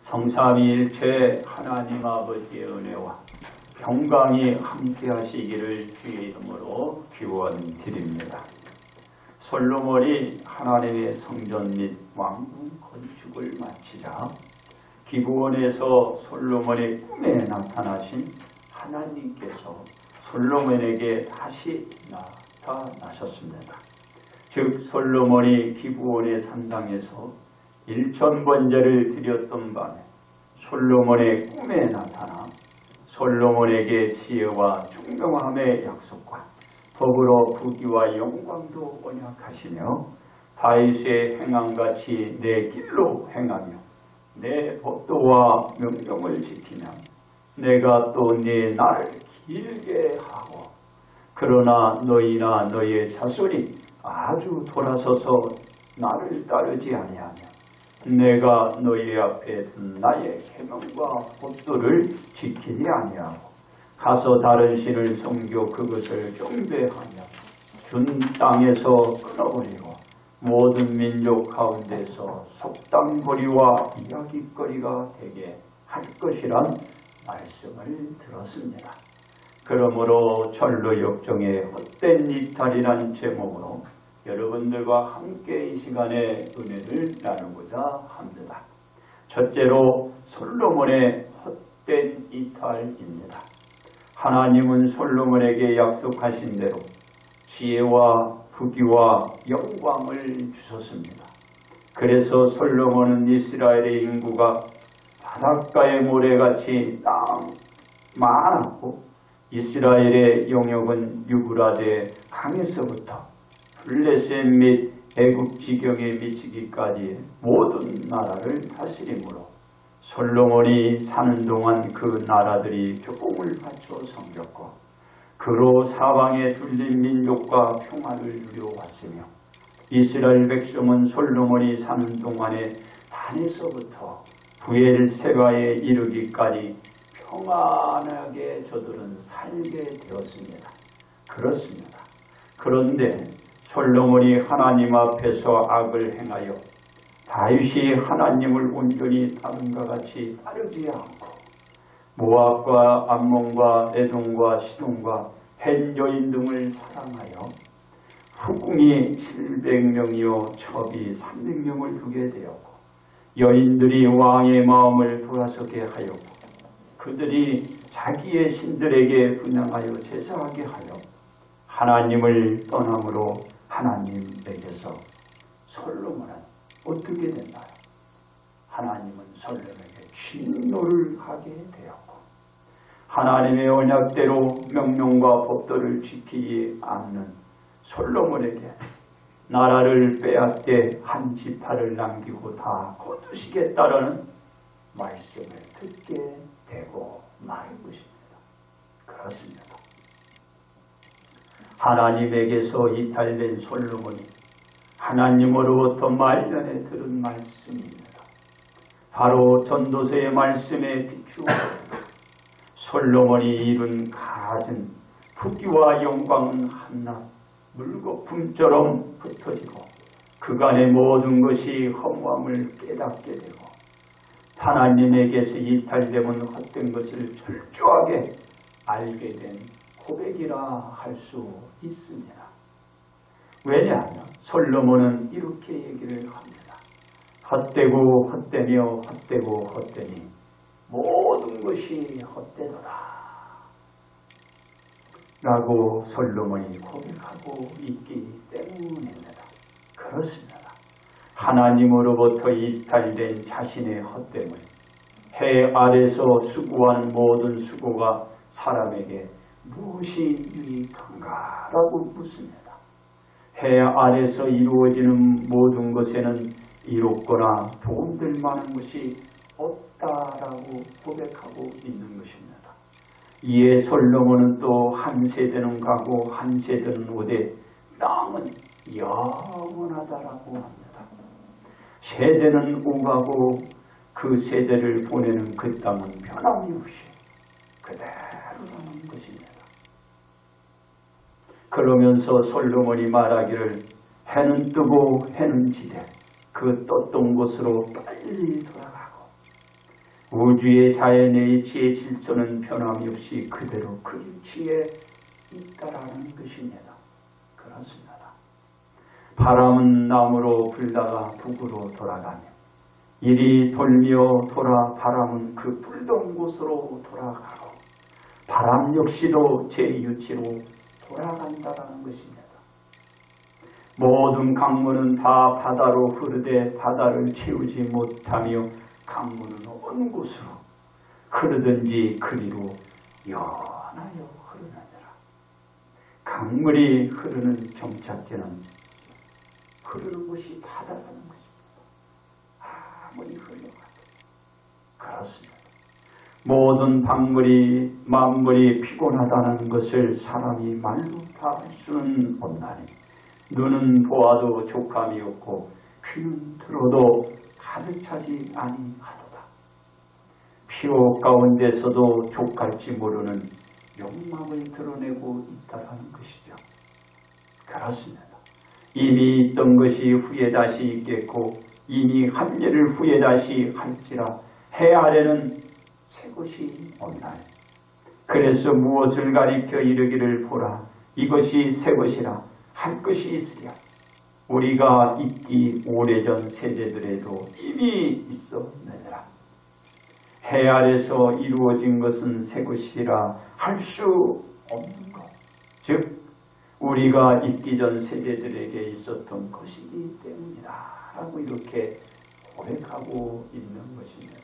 성삼위일체 하나님 아버지의 은혜와 평강이 함께 하시기를 주의 이름으로 기원드립니다. 솔로몬이 하나님의 성전 및 왕궁 건축을 마치자 기브온에서 솔로몬의 꿈에 나타나신 하나님께서 솔로몬에게 다시 나타나셨습니다. 즉 솔로몬이 기브온의 산당에서 1000번제를 드렸던 밤에 솔로몬의 꿈에 나타나 솔로몬에게 지혜와 총명함의 약속과 더불어 부귀와 영광도 언약하시며 다윗의 행함같이 내 길로 행하며 내 법도와 명령을 지키며 내가 또 네 날을 길게 하고 그러나 너희나 너희의 자손이 아주 돌아서서 나를 따르지 아니하며 내가 너희 앞에 둔 나의 계명과 법도를 지키지 아니하고 가서 다른 신을 섬겨 그것을 경배하며 준 땅에서 끊어버리고 모든 민족 가운데서 속담거리와 이야기거리가 되게 할 것이란 말씀을 들었습니다. 그러므로 전로 역정의 헛된 이탈이라는 제목으로 여러분들과 함께 이 시간에 은혜를 나누고자 합니다. 첫째로 솔로몬의 헛된 이탈입니다. 하나님은 솔로몬에게 약속하신 대로 지혜와 부귀와 영광을 주셨습니다. 그래서 솔로몬은 이스라엘의 인구가 바닷가의 모래같이 많았고 이스라엘의 영역은 유브라데 강에서부터 블레셋 및 애굽 지경에 미치기까지 모든 나라를 다스림으로 솔로몬이 사는 동안 그 나라들이 조공을 바쳐 섬겼고 그로 사방에 둘린 민족과 평화를 누려왔으며 이스라엘 백성은 솔로몬이 사는 동안에 단에서부터 부엘세바에 이르기까지 평안하게 저들은 살게 되었습니다. 그렇습니다. 그런데 솔로몬이 하나님 앞에서 악을 행하여 다윗이 하나님을 온전히 따른과 같이 따르지 않고 모압과 암몬과 에돔과 시돈과 헷 여인 등을 사랑하여 후궁이 700명이요 첩이 300명을 두게 되었고 여인들이 왕의 마음을 돌아서게 하였고 그들이 자기의 신들에게 분향하여 제사하게 하여 하나님을 떠남으로 하나님에게서 솔로몬은 어떻게 됐나요? 하나님은 솔로몬에게 진노를 하게 되었고 하나님의 언약대로 명령과 법도를 지키지 않는 솔로몬에게 나라를 빼앗게 한 지파를 남기고 다 거두시겠다라는 말씀을 듣게 되고 말인 것입니다. 그렇습니다. 하나님에게서 이탈된 솔로몬이 하나님으로부터 말년에 들은 말씀입니다. 바로 전도서의 말씀에 비추어 솔로몬이 이룬 가진 부귀와 영광은 한낱 물거품처럼 흩어지고 그간의 모든 것이 허무함을 깨닫게 되고 하나님에게서 이탈되면 헛된 것을 철저하게 알게 된 고백이라 할 수 있습니다. 왜냐하면 솔로몬은 이렇게 얘기를 합니다. 헛되고 헛되며 헛되고 헛되니 모든 것이 헛되더라 라고 솔로몬이 고백하고 있기 때문입니다. 그렇습니다. 하나님으로부터 이탈된 자신의 헛됨을 해 아래서 수고한 모든 수고가 사람에게 무엇이 유익한가 라고 묻습니다. 해 아래서 이루어지는 모든 것에는 이롭거나 도움될 만한 것이 없다라고 고백하고 있는 것입니다. 이에 솔로몬은 또 한 세대는 가고 한 세대는 오되 땅은 영원하다라고 합니다. 세대는 오가고 그 세대를 보내는 그 땅은 변함이 없이 그대로라는 것입니다. 그러면서 솔로몬이 말하기를 해는 뜨고 해는 지되 그 떴던 곳으로 빨리 돌아가고 우주의 자연의 이치의 질서는 변함이 없이 그대로 그 위치에 있다라는 것입니다. 그렇습니다. 바람은 남으로 불다가 북으로 돌아가며 이리 돌며 돌아 바람은 그 불던 곳으로 돌아가고 바람 역시도 제 위치로 돌아간다는 것입니다. 모든 강물은 다 바다로 흐르되 바다를 채우지 못하며 강물은 어느 곳으로 흐르든지 그리로 연하여 흐르느니라. 강물이 흐르는 정착지는 흐르는 곳이 바다라는 것입니다. 아무리 흘러가도 그렇습니다. 모든 만물이 피곤하다는 것을 사람이 말로 다 할 수는 없나니 눈은 보아도 족함이 없고 귀는 들어도 가득 차지 아니하도다. 피호 가운데서도 족할지 모르는 욕망을 드러내고 있다는 것이죠. 그렇습니다. 이미 있던 것이 후에 다시 있겠고 이미 한 일을 후에 다시 할지라 해 아래는 새 것이 없나니 그래서 무엇을 가리켜 이르기를 보라 이것이 새 것이라 할 것이 있으랴. 우리가 있기 오래전 세대들에도 이미 있었느니라. 해 아래서 이루어진 것은 새 것이라 할 수 없는 것, 즉 우리가 있기 전 세대들에게 있었던 것이기 때문이다 라고 이렇게 고백하고 있는 것입니다.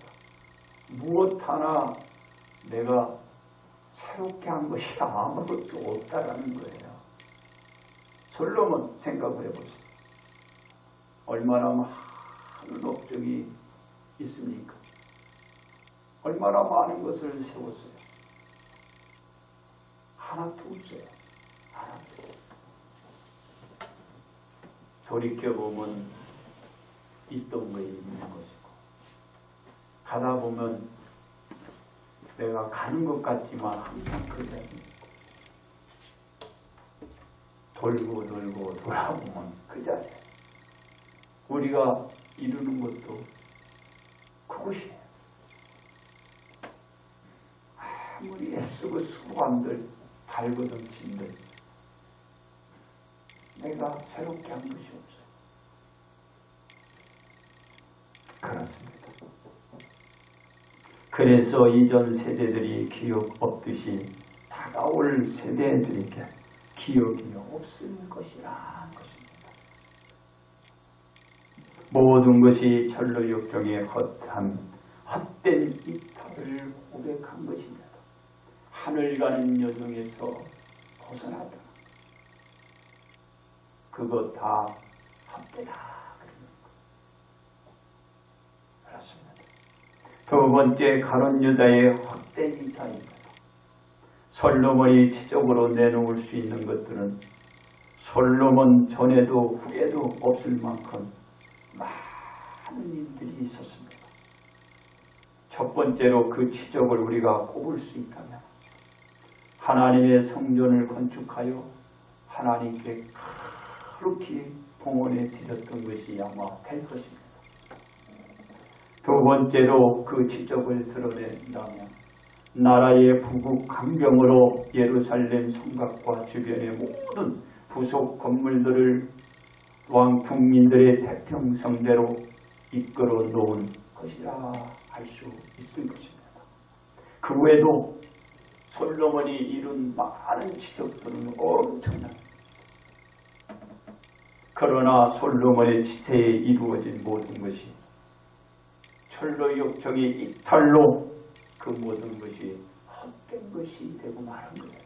무엇 하나 내가 새롭게 한 것이 아무것도 없다라는 거예요. 솔로몬 생각을 해보세요. 얼마나 많은 업적이 있습니까? 얼마나 많은 것을 세웠어요. 하나도 없어요. 하나도. 돌이켜보면 있던 거에 있는 것이고 가다 보면 내가 가는 것 같지만 항상 그 자리에 있고 돌고 돌아보면 그 자리에 우리가 이루는 것도 그곳이에요. 아무리 애쓰고 수고한들 발버둥 친들 내가 새롭게 한 것이 없어요. 그렇습니다. 그래서 이전 세대들이 기억 없듯이 다가올 세대들에게 기억이 없을 것이라는 것입니다. 모든 것이 천로역정의 헛된 이탈을 고백한 것입니다. 하늘 가는 여정에서 벗어나다. 그거 다 헛되다. 그렇습니다. 두 번째 가론 유다의 헛된 이탈입니다. 솔로몬이 지적으로 내놓을 수 있는 것들은 솔로몬 전에도 후에도 없을 만큼 많은 일들이 있었습니다. 첫 번째로 그 지적을 우리가 꼽을 수 있다면 하나님의 성전을 건축하여 하나님께 그렇게 봉헌해 드렸던 것이 아마 될 것입니다. 두 번째로 그 지적을 드러낸다면 나라의 부국 강병으로 예루살렘 성곽과 주변의 모든 부속 건물들을 왕 국민들의 태평성대로 이끌어 놓은 것이라 할 수 있을 것입니다. 그 외에도 솔로몬이 이룬 많은 지적들은 엄청납니다. 그러나 솔로몬의 지세에 이루어진 모든 것이 천로역정의 이탈로 그 모든 것이 헛된 것이 되고 말한 거예요.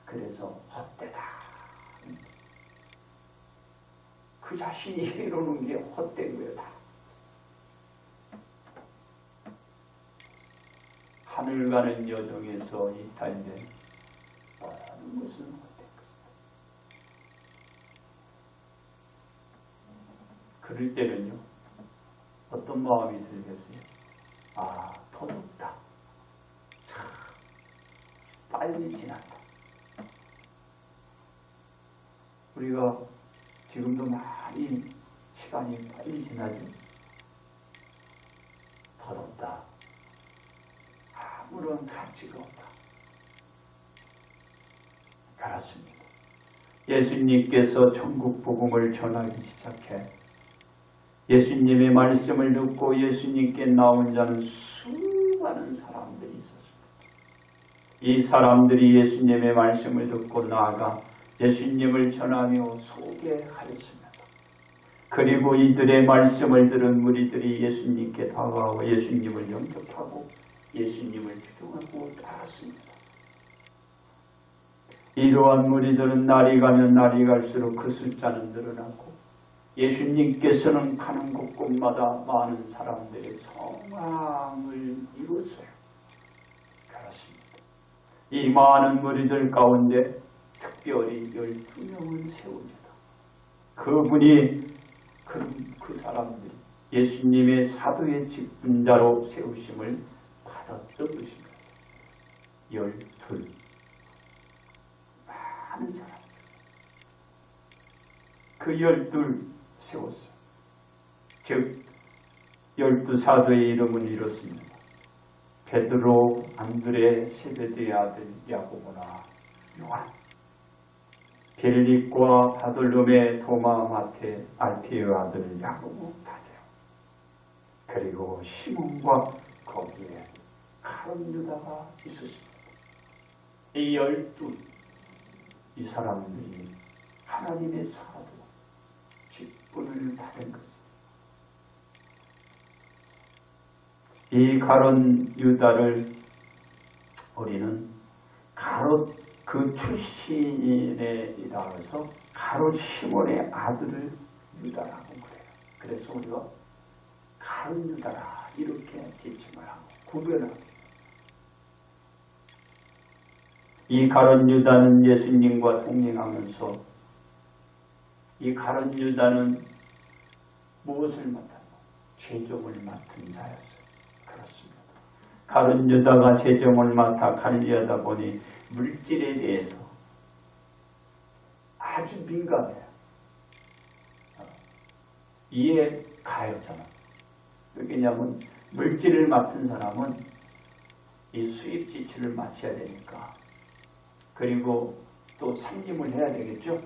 그래서 헛되다. 그 자신이 이루는 게 헛된 거다. 하늘 가는 여정에서 이탈된 모든 것은 헛된 것이다. 그럴 때는요, 어떤 마음이 들겠어요? 아, 더덥다. 참, 빨리 지났다. 우리가 지금도 많이 시간이 빨리 지나죠. 덧없다. 아무런 가치가 없다. 그렇습니다. 예수님께서 천국 복음을 전하기 시작해 예수님의 말씀을 듣고 예수님께 나온 자는 수많은 사람들이 있었습니다. 이 사람들이 예수님의 말씀을 듣고 나아가 예수님을 전하며 소개하였습니다. 그리고 이들의 말씀을 들은 무리들이 예수님께 다가와 예수님을 영접하고 예수님을 주동하고 따랐습니다. 이러한 무리들은 날이 가면 날이 갈수록 그 숫자는 늘어나고 예수님께서는 가는 곳곳마다 많은 사람들의 성황을 이뤘어요. 그렇습니다. 이 많은 무리들 가운데 특별히 12명을 세웁니다. 그 사람들이 예수님의 사도의 직분자로 세우심을 받았던 것입니다. 12 많은 사람. 그 12 세웠어요. 즉 12사도의 이름은 이렇습니다. 베드로, 안드레, 세베대의 아들 야고보나 요한, 빌립과 바돌로메, 도마, 마테, 알피의 아들 야고보, 다데오, 그리고 시몬과 거기에 가룟 유다가 있었습니다. 이 12 이 사람들이 하나님의 사도 직분을 받은 것입니다. 이 가룟 유다를 우리는 가롯 그 출신에 따라서 가롯 시몬의 아들을 유다라고 그래요. 그래서 우리가 가룟 유다라 이렇게 지칭을 하고 구별하고, 이 가룟 유다는 예수님과 동행하면서 이 가룟 유다는 무엇을 맡았노? 재정을 맡은 자였어요. 그렇습니다. 가룟 유다가 재정을 맡아 관리하다 보니 물질에 대해서 아주 민감해요. 이해 가요, 저는. 왜냐하면 물질을 맡은 사람은 이 수입 지출을 마쳐야 되니까, 그리고 또 상림을 해야 되겠죠.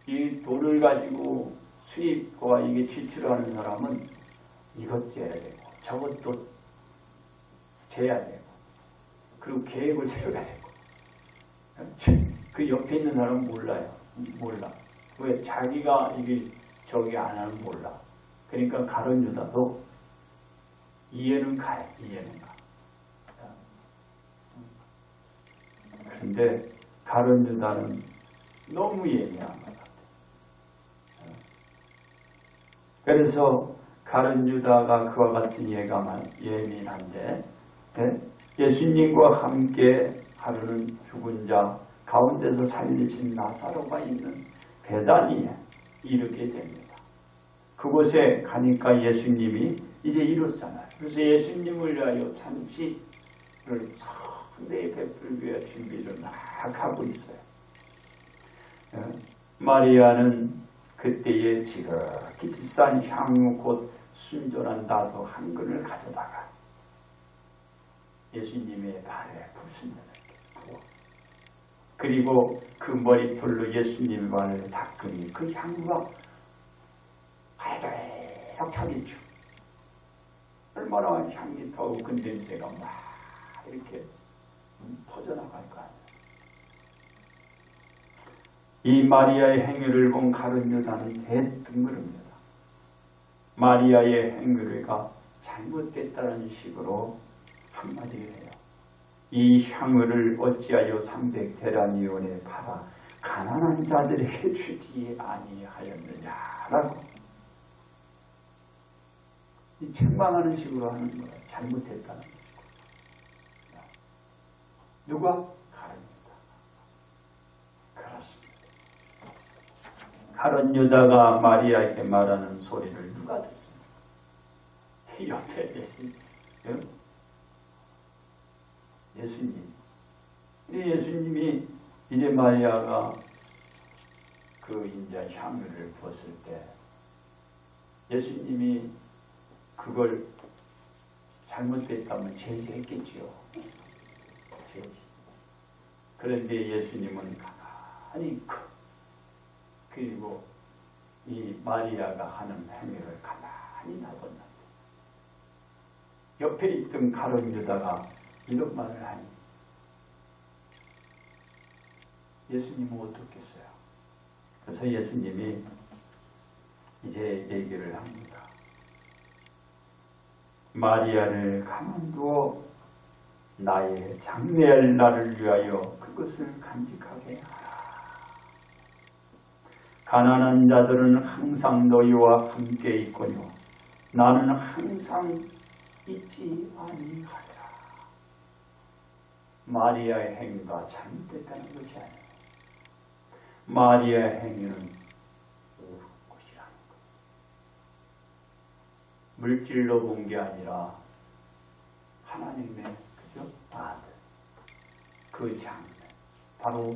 이 돈을 가지고 수입과 이게 지출하는 사람은 이것 재야 되고 저것도 재야 되고, 그리고 계획을 세워야 되고. 그 옆에 있는 사람은 몰라. 왜? 자기가 이게 저기 안 하면 몰라. 그러니까 가룟 유다도 이해는 가요. 이해는 가. 그런데 가룟 유다는 너무 예민한 것 같아요. 그래서 가룟 유다가 그와 같은 예민한데, 예수님과 함께 하루는 죽은 자 가운데서 살리신 나사로가 있는 베다니에 이르게 됩니다. 그곳에 가니까 예수님이 이제 이뤘잖아요. 그래서 예수님을 위하여 잔치를 성대히 베풀기 위해 준비를 막 하고 있어요. 마리아는 그때에 지극히 비싼 향유 곧 순전한 나도 한 근을 가져다가 예수님의 발에 부으면 부어, 그리고 그 머리털로 예수님의 발을 닦으니 그 향유가 하얗게 차겠죠. 얼마나 향이 더욱 그 냄새가 막 이렇게 퍼져나갈 거 아니에요. 이 마리아의 행위를 본 가룟 유다는 대등그릅니다. 마리아의 행위가 잘못됐다는 식으로 한마디를 해요. 이 향유를 어찌하여 300데나리온에 팔아 가난한 자들에게 주지 아니하였느냐라고. 이 책망하는 식으로 하는 거예요. 잘못했다는 식으로. 누가? 가룟 유다. 그렇습니다. 가룟 유다가 마리아에게 말하는 소리를 누가 듣습니까? 옆에 계신 예수님. 예수님이 이제 마리아가 그 인자 향유를 부었을 때 예수님이 그걸 잘못됐다면 제지했겠지요. 제지. 그런데 예수님은 가만히 그리고 이 마리아가 하는 행위를 가만히 놔뒀는데 옆에 있던 가룟 유다가 이런 말을 하니 예수님은 어떻겠어요? 그래서 예수님이 이제 얘기를 합니다. 마리아를 가만두어 나의 장래할 날을 위하여 그것을 간직하게 하라. 가난한 자들은 항상 너희와 함께 있거니와 나는 항상 있지 아니하리라. 마리아의 행위가 잘못됐다는 것이 아니에요. 마리아의 행위는 옳은 것이라는 것. 물질로 본 게 아니라 하나님의 그죠? 아들, 그 장래, 바로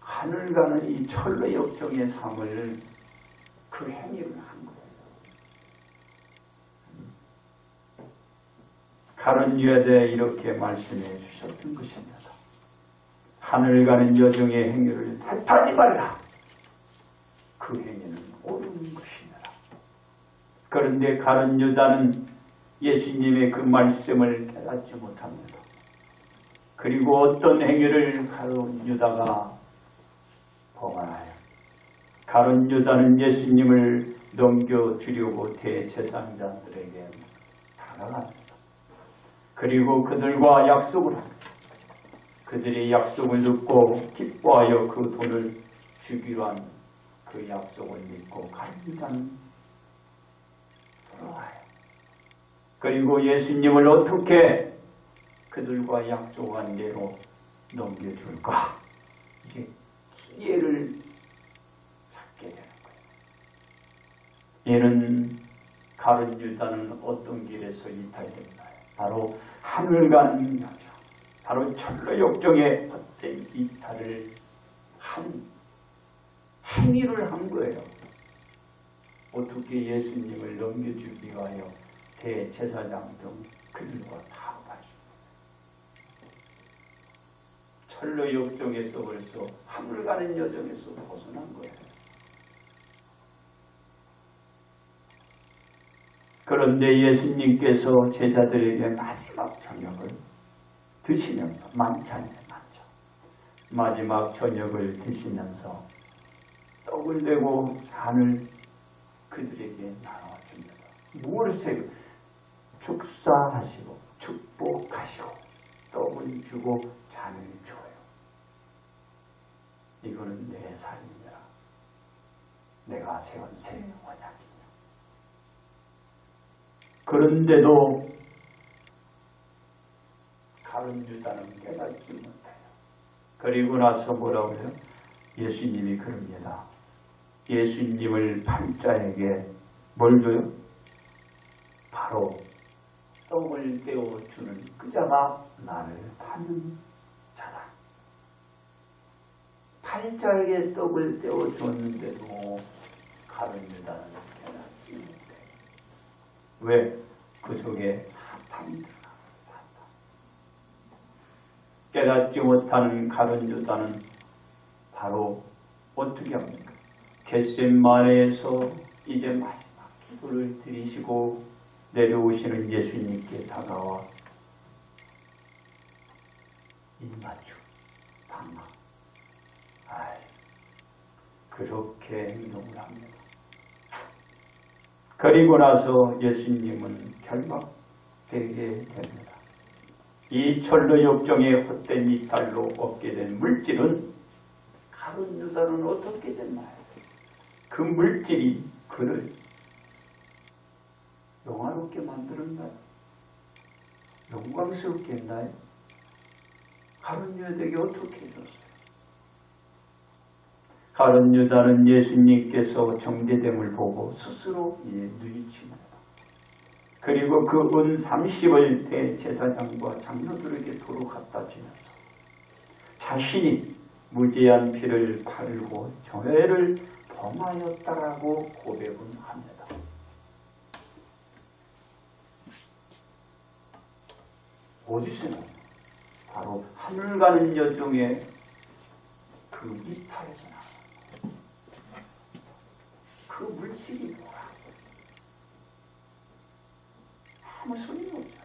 하늘 가는 이 철로 역정의 삶을 그 행위를 한 거예요. 가룟 유다에 이렇게 말씀해 주셨던 것입니다. 하늘 가는 여정의 행위를 택하지 말라. 그 행위는 옳은 것이니라. 그런데 가룟 유다는 예수님의 그 말씀을 깨닫지 못합니다. 그리고 어떤 행위를 가룟 유다가 범하나요? 가룟 유다는 예수님을 넘겨주려고 대제사장들에게 다가갑니다. 그리고 그들과 약속을 합니다. 그들의 약속을 듣고 기뻐하여 그 돈을 주기로 한 그 약속을 믿고 가룟 유다는 돌아와요. 그리고 예수님을 어떻게 그들과 약속한 대로 넘겨줄까? 이제 기회를 찾게 되는 거예요. 얘는 가룟 유다는 어떤 길에서 이탈했나요? 바로 하늘 가는 여정, 바로 철로 역정의 헛된 이탈을 한 행위를 한 거예요. 어떻게 예수님을 넘겨주기 위하여 대제사장 등 그들과 타협하십니까? 철로 역정에서 벌써 하늘 가는 여정에서 벗어난 거예요. 그런데 예수님께서 제자들에게 마지막 저녁을 드시면서 만찬이에요. 만찬. 마지막 저녁을 드시면서 떡을 내고 잔을 그들에게 나눠줍니다. 무엇을 축사하시고 축복하시고 떡을 주고 잔을 줘요. 이거는 내 삶이라. 내가 세운 새 언약이냐. 그런데도 가룟 유다는 깨닫지 못해요. 그리고 나서 뭐라고 해요? 예수님이 그럽니다. 예수님을 팔자에게 뭘 줘요? 바로 떡을 떼어주는 그 자가 나를 파는 자다. 팔자에게 떡을 떼어줬는데도 가룟 유다는 깨닫지 못해요. 왜? 그 속에 사탄이 들어가. 사탄. 깨닫지 못하는 가룟 유다는 바로 어떻게 합니까? 겟세마네에서 이제 마지막 기도를 드리시고 내려오시는 예수님께 다가와 입맞춤, 방황. 그렇게 행동을 합니다. 그리고 나서 예수님은 결박되게 됩니다. 이 철로 역정의 헛된 이탈로 얻게 된 물질은 가룟 유다는 어떻게 됐나요? 그 물질이 그를 영화롭게 만들었나요? 영광스럽게 했나요? 가룟 유다에게 어떻게 해줬어요? 가룟 유다는 예수님께서 정죄됨을 보고 스스로 누이칩니다. 그리고 그 은 30을 대제사장과 장로들에게 도로 갖다 주면서 자신이 무죄한 피를 팔고 죄를 범하였다라고 고백은 합니다. 어디서 나요? 바로 하늘 가는 여정의 그 이탈에서 나와요. 그 물질이 뭐야? 아무 소리가 없잖아.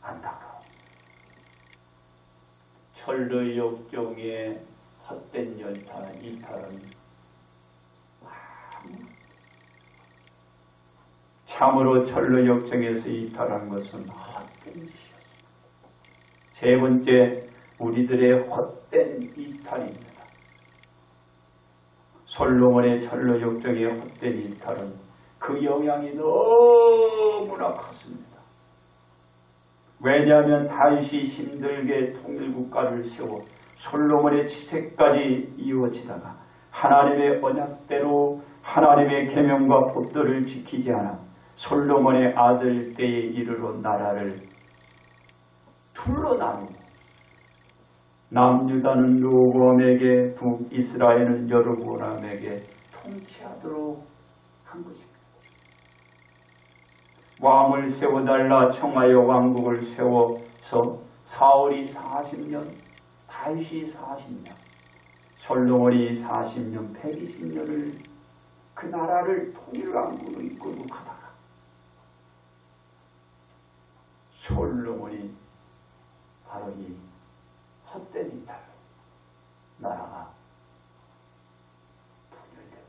안타까워. 철로 역경의 헛된 이탈은 참으로 철로 역경에서 이탈한 것은 헛된 짓이었습니다. 세 번째, 우리들의 헛된 이탈입니다. 솔로몬의 철로 역경의 헛된 이탈은 그 영향이 너무나 컸습니다. 왜냐하면 다윗이 힘들게 통일국가를 세워 솔로몬의 치세까지 이루어지다가 하나님의 언약대로 하나님의 계명과 법도를 지키지 않아 솔로몬의 아들 때에 이르러 나라를 둘로 나누고 남유다는 로보암에게 북이스라엘은 여로보암에게 통치하도록 한 것입니다. 왕을 세워달라 청하여 왕국을 세워서 사울이 40년, 다윗이 40년, 솔로몬이 40년, 120년을 그 나라를 통일왕국으로 이끌고 가다가 솔로몬이 바로 이 헛된 이탈로 나라가 분열되고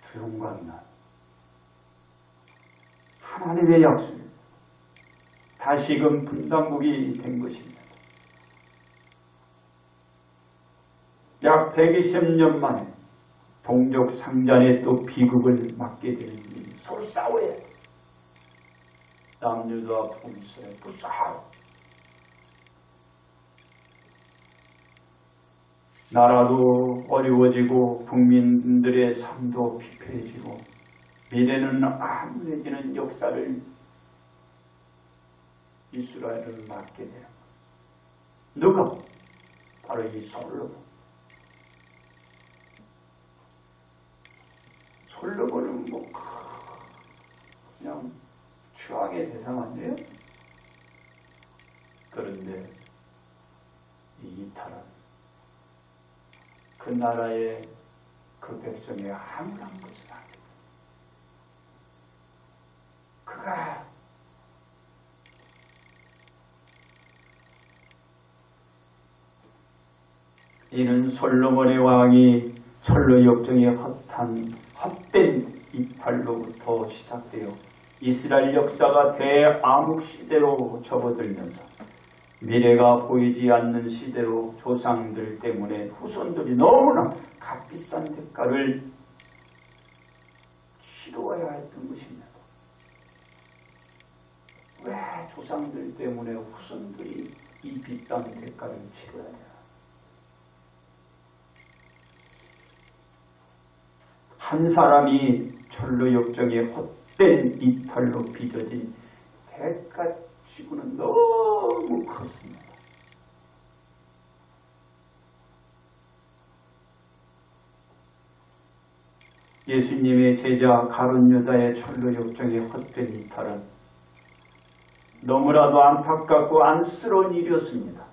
두둥강난 하나님의 약속 다시금 분당국이 된 것입니다. 약 120년 만에 동족 상잔에 또 비극을 맞게 되는 일이 서로 싸워야 해. 남유다와 북이스라엘 또 싸워. 나라도 어려워지고 국민들의 삶도 피폐해지고 미래는 암울해지는 역사를 이스라엘을 맡게 돼요. 누가? 바로 이 솔로몬. 솔로몬은 뭐 그냥 추앙의 대상 아니에요? 그런데 이 이탈은 그 나라의 그 백성의 암울한 것을 아닙니다. 그가 이는 솔로몬의 왕이 철로 역정의 헛된 이탈로부터 시작되어 이스라엘 역사가 대암흑 시대로 접어들면서 미래가 보이지 않는 시대로 조상들 때문에 후손들이 너무나 값비싼 대가를 치러야 했던 것입니다. 왜 조상들 때문에 후손들이 이 비싼 대가를 치러야 해요? 한 사람이 철로 역정의 헛된 이탈로 빚어진 대가치고는 너무 컸습니다. 예수님의 제자 가룟 유다의 철로 역정의 헛된 이탈은 너무나도 안타깝고 안쓰러운 일이었습니다.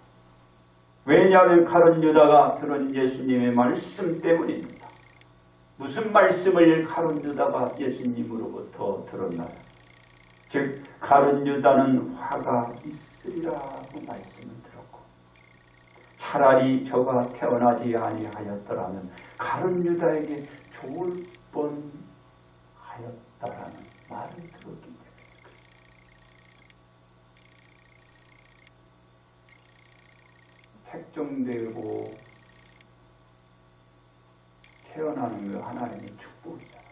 왜냐하면 가룟 유다가 들은 예수님의 말씀 때문입니다. 무슨 말씀을 가룟 유다가 예수님으로부터 들었나요? 즉 가룟 유다는 화가 있으리라고 말씀을 들었고 차라리 저가 태어나지 아니하였더라면 가룟 유다에게 좋을 뻔하였다라는 말을 들었기 때문에 택정되고 태어나는 거 하나님의 축복이잖아요.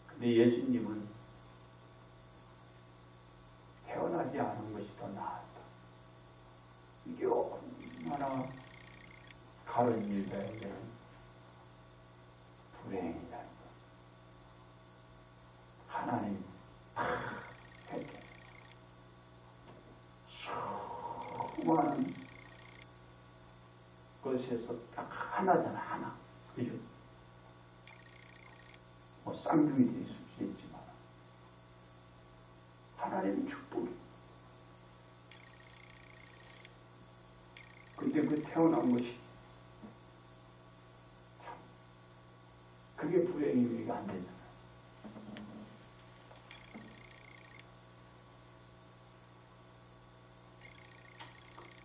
근데 예수님은 태어나지 않은 것이 더 나았다. 이게 얼마나 가룟 유다에게는 불행이다는 것. 하나님 택해 수많은 것에서 딱 하나잖아. 하나. 그죠? 쌍둥이 있을 수 있지만 하나님의 축복이. 근데 그 태어난 것이 참 그게 불행이 우리가 안 되잖아요.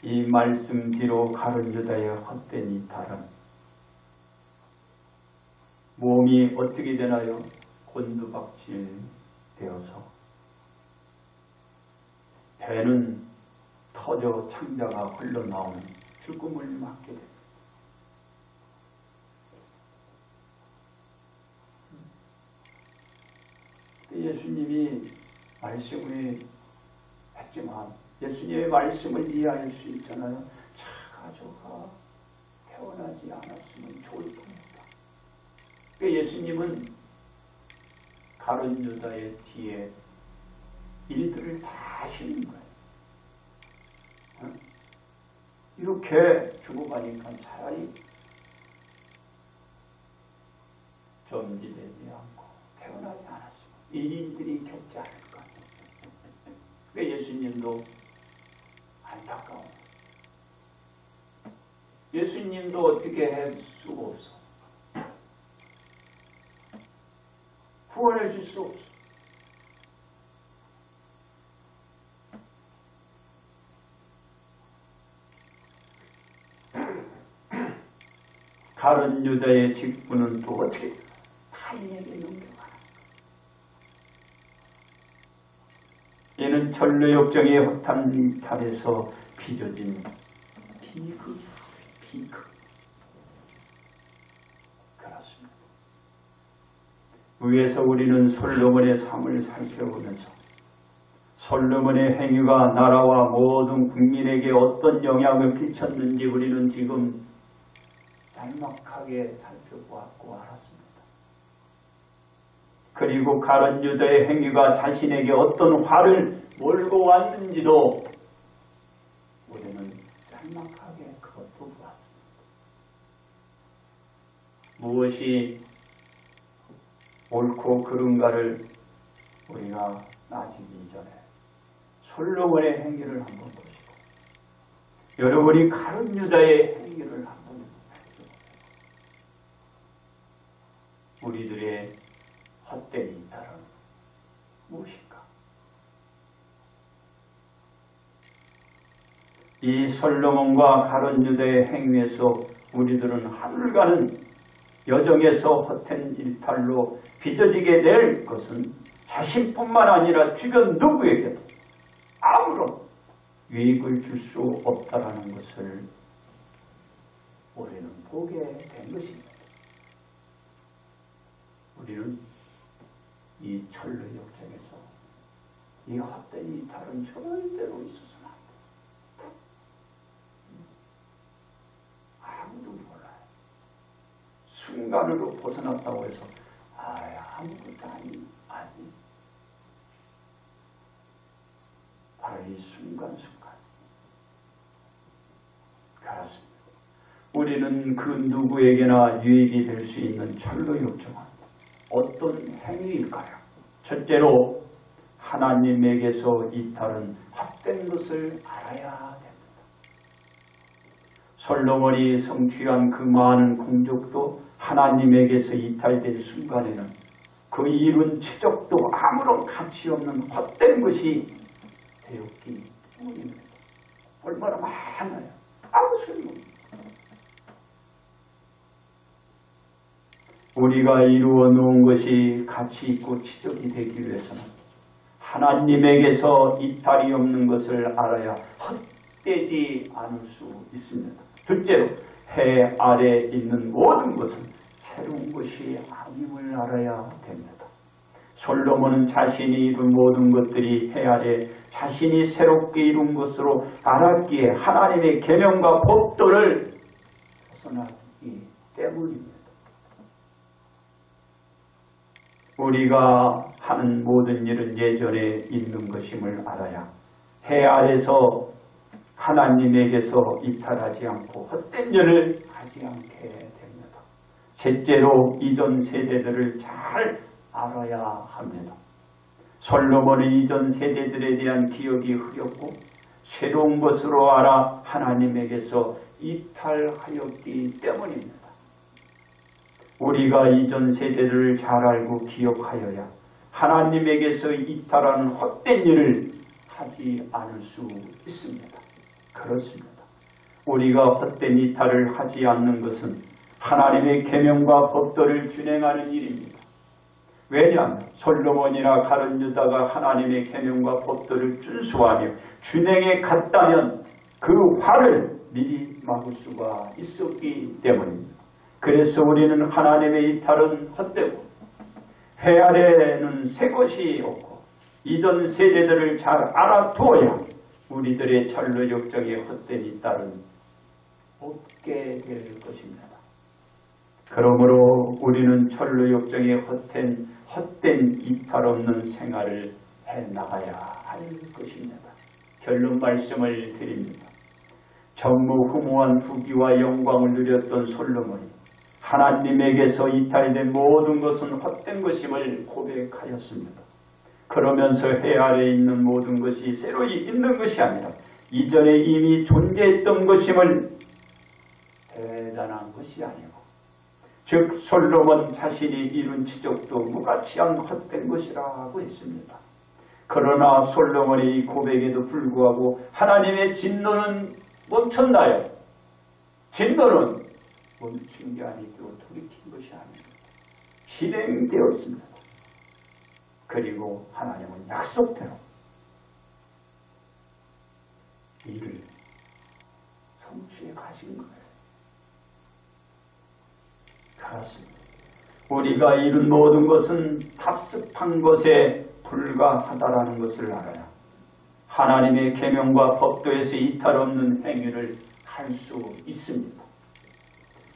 이 말씀 뒤로 가룟 유다의 헛된 이탈은 몸이 어떻게 되나요? 곤두박질 되어서 배는 터져 창자가 흘러나오는 죽음을 맞게 됩니다. 예수님이 말씀을 했지만 예수님의 말씀을 이해할 수 있잖아요. 가져가 태어나지 않았으면 좋을 겁니다. 예수님은 가룟 유다의 뒤에 일들을 다 하시는 거예요. 이렇게 죽어가니까 차라리 점지되지 않고 태어나지 않았으면 이 일들이 겪지 않을까. 예수님도 안타까워. 예수님도 어떻게 할 수가 없어. 구원해 줄 수 없어. 가룟 유다의 직분은 또 어떻게 타인에게 넘겨가나. 얘는 전로 역정의 허탄 이탈에서 빚어진 비극. 그렇습니다. 위에서 우리는 솔로몬의 삶을 살펴보면서 솔로몬의 행위가 나라와 모든 국민에게 어떤 영향을 끼쳤는지 우리는 지금 짤막하게 살펴보았고 알았습니다. 그리고 가룟 유다의 행위가 자신에게 어떤 화를 몰고 왔는지도 우리는 짤막하게 그것도 보았습니다. 무엇이 옳고 그른가를 우리가 따지기 전에 솔로몬의 행위를 한번 보시고 여러분이 가룟 유다의 행위를 한번 우리들의 헛된 이탈은 무엇일까? 이 솔로몬과 가룟 유다의 행위에서 우리들은 하늘 가는 여정에서 헛된 일탈로 빚어지게 될 것은 자신뿐만 아니라 주변 누구에게도 아무런 유익을 줄 수 없다라는 것을 우리는 보게 된 것입니다. 우리는 이 천로 역정에서 이 헛된 이탈은 절대로 있어서는 안 돼. 아무도 몰라요. 순간으로 벗어났다고 해서 아무것도 아니. 바로 이 순간순간. 그렇습니다. 우리는 그 누구에게나 유익이 될 수 있는 천로 역정은 어떤 행위일까요? 첫째로 하나님에게서 이탈은 헛된 것을 알아야 됩니다. 솔로몬이 성취한 그 많은 공적도 하나님에게서 이탈될 순간에는 그 이룬 치적도 아무런 가치 없는 헛된 것이 되었기 때문입니다. 얼마나 많아요. 아무 소용없습니다. 우리가 이루어 놓은 것이 가치 있고 치적이 되기 위해서는 하나님에게서 이탈이 없는 것을 알아야 헛되지 않을 수 있습니다. 둘째로 해 아래 있는 모든 것은 새로운 것이 아님을 알아야 됩니다. 솔로몬은 자신이 이룬 모든 것들이 해 아래 자신이 새롭게 이룬 것으로 알았기에 하나님의 계명과 법도를 벗어나기 때문입니다. 우리가 하는 모든 일은 예전에 있는 것임을 알아야 해 아래서 하나님에게서 이탈하지 않고 헛된 일을 하지 않게 됩니다. 셋째로 이전 세대들을 잘 알아야 합니다. 솔로몬의 이전 세대들에 대한 기억이 흐렸고 새로운 것으로 알아 하나님에게서 이탈하였기 때문입니다. 우리가 이전 세대를 잘 알고 기억하여야 하나님에게서 이탈하는 헛된 일을 하지 않을 수 있습니다. 그렇습니다. 우리가 헛된 이탈을 하지 않는 것은 하나님의 계명과 법도를 준행하는 일입니다. 왜냐하면 솔로몬이나 가룟 유다가 하나님의 계명과 법도를 준수하며 준행에 갔다면 그 화를 미리 막을 수가 있었기 때문입니다. 그래서 우리는 하나님의 이탈은 헛되고 회 아래에는 새 것이 없고 이전 세대들을 잘 알아두어야 우리들의 철로 역정의 헛된 이탈은 없게 될 것입니다. 그러므로 우리는 철로 역정의 헛된 이탈 없는 생활을 해나가야 할 것입니다. 결론 말씀을 드립니다. 전무후무한 부귀와 영광을 누렸던 솔로몬이 하나님에게서 이탈된 모든 것은 헛된 것임을 고백하였습니다. 그러면서 해 아래에 있는 모든 것이 새로이 있는 것이 아니라 이전에 이미 존재했던 것임을 대단한 것이 아니고 즉 솔로몬 자신이 이룬 지적도 무가치한 헛된 것이라고 했습니다. 그러나 솔로몬의 이 고백에도 불구하고 하나님의 진노는 멈췄나요? 진노는 멈춘 게 아니고 돌이킨 것이 아닙니다. 실행되었습니다. 그리고 하나님은 약속대로 이를 성취해 가신 거예요. 그렇습니다. 우리가 이룬 모든 것은 답습한 것에 불과하다라는 것을 알아야 하나님의 계명과 법도에서 이탈 없는 행위를 할 수 있습니다.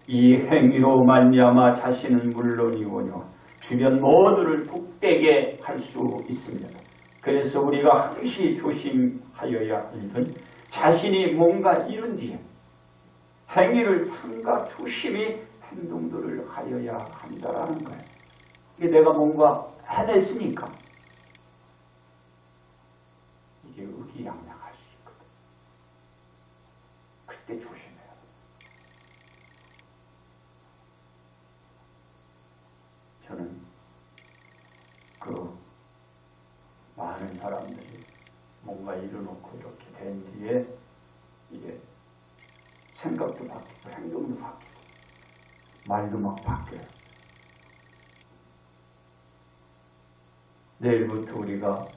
이 행위로 말미암아 자신은 물론이오뇨 주변 모두를 복되게 할 수 있습니다. 그래서 우리가 항시 조심하여야 할 일은 자신이 뭔가 이룬 뒤에 행위를 삼가 조심히 행동들을 하여야 한다라는 거예요. 이게 내가 뭔가 해냈으니까 이게 의기양양할 수 있거든. 그때 조심해야 돼. 저는 그 많은 사람들이 뭔가 이뤄놓고 이렇게 된 뒤에 이게 생각도 바뀌고 행동도 바뀌고 말도 막 바뀌어요. 내일부터 우리가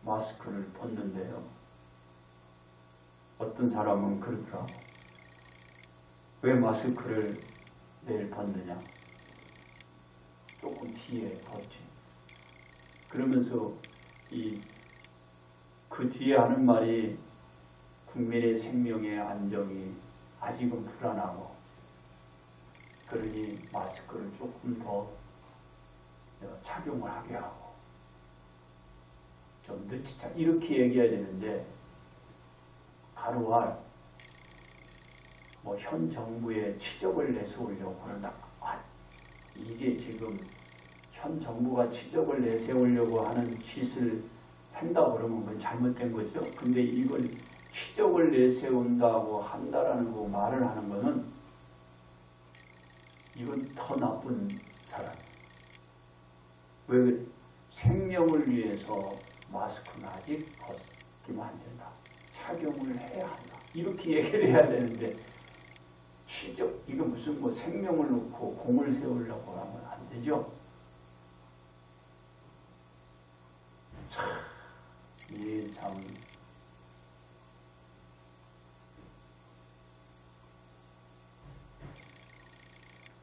마스크를 벗는데요. 어떤 사람은 그러더라고. 왜 마스크를 내일 벗느냐? 조금 뒤에 벗지. 그러면서 그 뒤에 하는 말이 국민의 생명의 안정이 아직은 불안하고 그러니 마스크를 조금 더 착용을 하게 하고 좀 늦지 이렇게 얘기해야 되는데 가로할 현 정부에 치적을 내세우려고 그런다. 이게 지금 현 정부가 치적을 내세우려고 하는 짓을 한다고 그러면 그건 잘못된 거죠. 근데 이걸 치적을 내세운다고 한다라는 거 말을 하는 거는 이건 더 나쁜 사람. 왜 생명을 위해서 마스크는 아직 벗기면 안 된다. 착용을 해야 한다. 이렇게 얘기를 해야 되는데 치적 이거 무슨 생명을 놓고 공을 세우려고 하면 안 되죠. 이게 참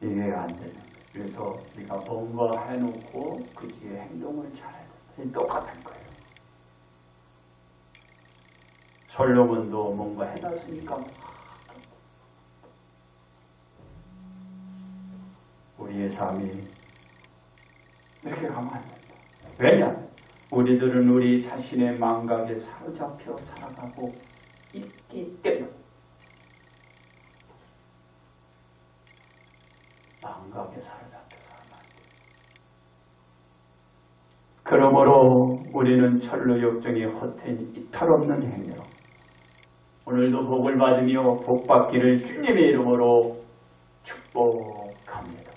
이해가 안 되는 거예요. 그래서 우리가 뭔가 해놓고 그 뒤에 행동을 잘해야 된다. 똑같은 거예요. 솔로몬도 뭔가 해놨으니까 우리의 삶이 이렇게 가면 안 된다. 왜냐? 우리들은 우리 자신의 망각에 사로잡혀 살아가고 있기 때문에 망각에 사로잡혀 살아가는 거예요. 그러므로 우리는 철로 역정의 헛된 이탈 없는 행위로 오늘도 복을 받으며 복 받기를 주님의 이름으로 축복합니다.